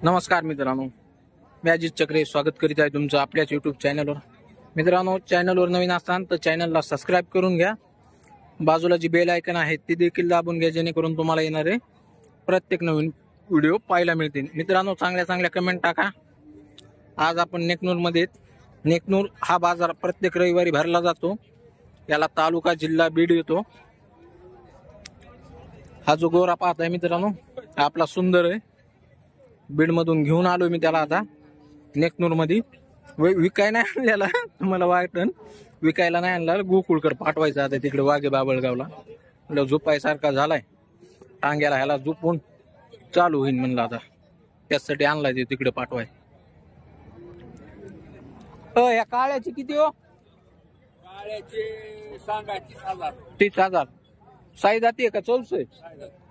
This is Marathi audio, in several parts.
नमस्कार मित्रांनो, मी अजित चक्रे स्वागत करीत आहे तुमचं आपल्याच यूट्यूब चॅनलवर। मित्रांनो, चॅनलवर नवीन असाल तर चॅनलला सबस्क्राइब करून घ्या। बाजूला जी बेल आयकॉन आहे ती देखील दाबून घ्या, जेणेकरून तुम्हाला येणारे प्रत्येक नवीन व्हिडिओ पाहायला मिळतील। मित्रांनो, चांगल्या कमेंट टाका। आज आपण नेकनूर मध्ये, नेकनूर हा बाजार प्रत्येक रविवारी भरला जातो। याला तालुका जिल्हा बीड येतो। हा जो गोरा पाहताय मित्रांनो, आपला सुंदर आहे। बीड मधून घेऊन आलो मी त्याला आता नेकनूर मध्ये। विकाय नाही आणलेला, तुम्हाला वाटन विकायला नाही आणला, गोकुळकर पाठवायचा आता तिकडे वाघे बाबळगावला। म्हणलं झोपायसारखा झालाय, टांग्याला ह्याला झोपून चालू होईल म्हणलं आता, त्यासाठी आणलाय ते तिकडे पाठवाय। या काळ्याची किती हो? काळ्याचे सांगायचे 30,000। साई जाती आहे का? 14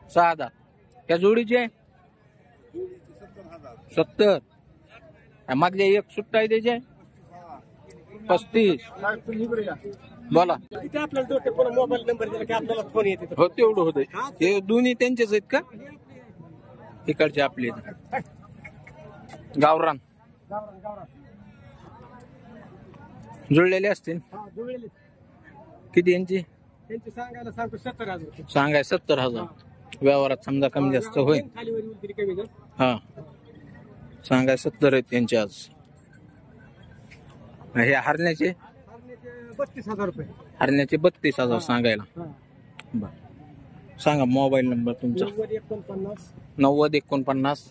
6 दात। त्या जोडीचे 70। मागल्या एक सुट्टा आहे त्याचे 35। बोला मोबाईल नंबर दिला की आपल्याला फोन येते। हो, तेवढं होत। हे दोन्ही त्यांचेच आहेत का? इकडचे आपले गावरान जुळलेले असतील। किती यांची सांगायला सांगतो 70,000। सांगाय 70,000। व्यवहारात समजा कमी जास्त होईल। हा, सांगाय 70 आहेत त्यांचे आज। हे हरण्याचे 32,000 रुपये। हरण्याचे 32,000 सांगायला। बर, सांगा मोबाईल नंबर तुमचा। 90 49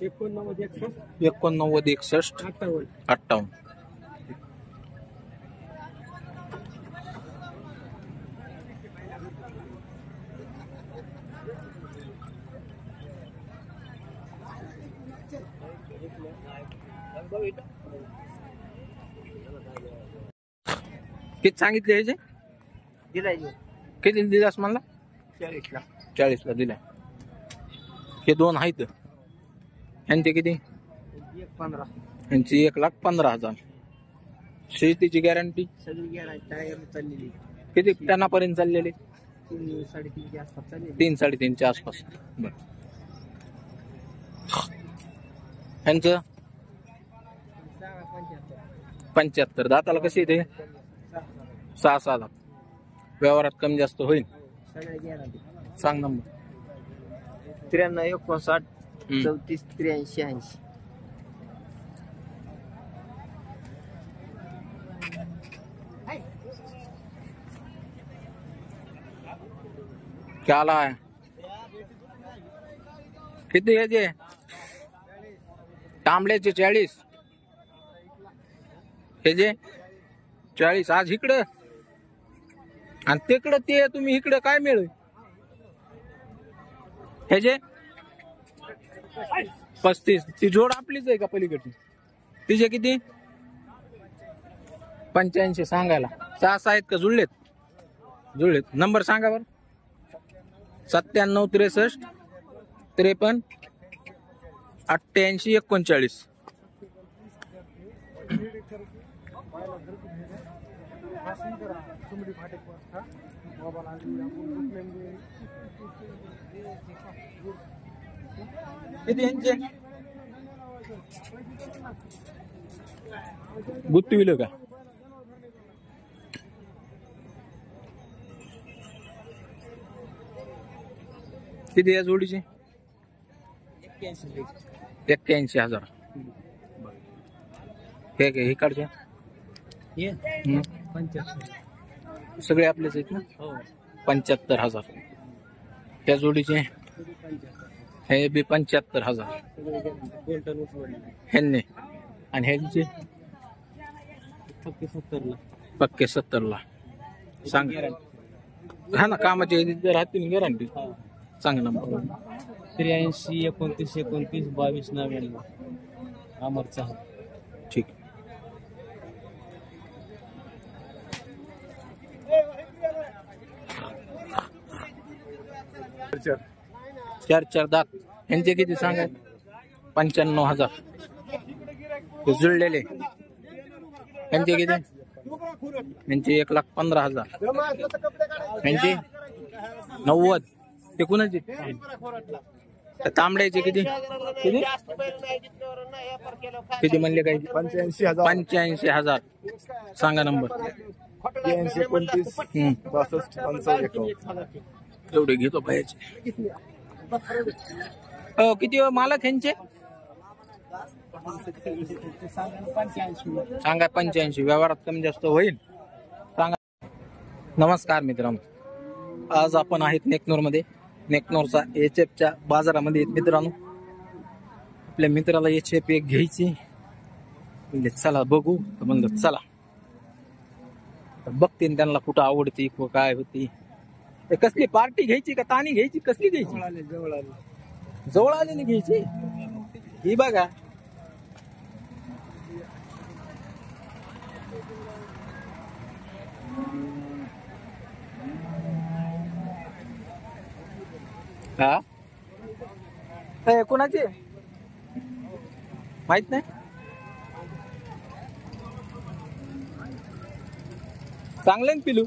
89 61 58। किती सांगितले ह्याचे? किती दिलास मला? 40ला 40ला दिलाय। हे दोन आहेत, यांचे किती? 15। यांची 1,15,000। शेतीची गॅरंटी सगळी गॅरंटी चाललेली। किती टनापर्यंत चाललेले? 3-3.5 आसपास चाललेली। 3-3.5च्या आसपास। बर, यांचं 75। दाताला कशी येते? 6-6 दात। व्यवहारात कमी जास्त होईल। सांग नंबर। 93 59 34 83 80। क्या आला है? किती याचे? तांबड्याचे 40। हे जे 40 आज इकडं आणि तिकडं ते तुम्ही इकडं काय मिळेल? हे जे 35। ती जोड आपलीच आहे का पलीकडची? तिचे किती? 85 सांगायला। 6 आहेत का? जुळलेत? जुळलेत। नंबर सांगा बरं। 97 63 53 88 39। किती यांचे? गुत्तविलं का? किती या जोडीचे? 81,000। हे हे काढच्या सगळे आपलेच आहेत ना? 75,000। त्या जोडीचे हे बी 75,000 ह्यांनी। आणि ह्यांचे पक्के 70ला। सांग हा ना, कामाचे राहतील गॅरंटी। सांग नंबर। 83 29 29 22 99 अमरचा। ठीक। चार दात। यांचे किती सांगाय? 95,000। जुळलेले यांचे किती? यांचे 1,15,000। यांचे 90। ते कुणाचे? तर तांबड्याचे किती किती किती म्हणले काही 85,000 सांगा नंबर 82-29-62-55-51. एवढे घेतो पायाचे किती मालक ह्यांचे सांगा 85 व्यवहारात कमी जास्त होईल सांगा. नमस्कार मित्रांनो, आज आपण आहेत नेकनूर मध्ये. नेकनूरचा HFच्या बाजारामध्ये मित्रांनो आपल्या मित्राला HF एक घ्यायची म्हणजे चला बघू तर म्हणलं चला बघते त्यांना कुठं आवडती काय होती. कसली पार्टी घ्यायची का ताणी घ्यायची कसली घ्यायची जवळ आलेली घ्यायची ही बघा. हा कोणाची माहित नाही चांगलं पिलू